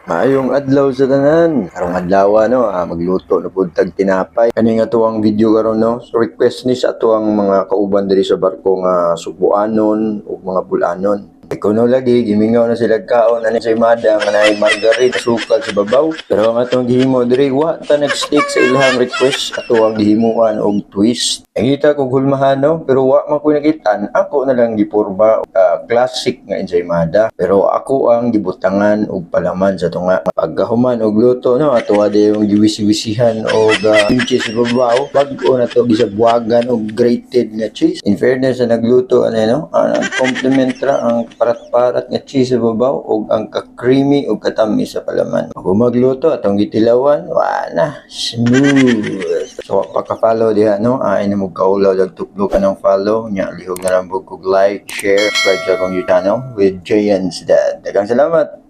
Maayong adlaw sa tanan. Karong adlaw no, magluto na pud tag tinapay. Kani nga tuwang video karon no. So request ni sa tuwang mga kauban diri sa barko nga Subuanon ug mga Bulanon. Kuno lagi gimingaw na sila kaon ani sa imada nga naay margarine sukal sa babaw. Pero ang atong gihimo diri wa ta nag-stick sa ilahang request ato ang gihimuan og twist. Nakita ko hulmahan no, pero wa man ko nakitaan. Ako na lang gipurba classic nga ensaymada. Pero ako ang gibutangan og palaman sa tunga. Pagkahuman og luto no, ato ade yung giwisi-wisihan og cheese sa babaw. Bag-o na to gisabwagan og grated nga cheese. In fairness sa nagluto ano no, compliment ra ang parat-parat nga cheese sa babaw ug ang ka-creamy ug katamis sa palaman. Kung magluto atong gitilawan, wa na smooth. So pagka-follow diha no, ay na mo kaulaw dag tuklo ka ng follow nya lihog na lang bug kog like, share, subscribe sa akong YouTube channel with Jayan's Dad. Daghang salamat.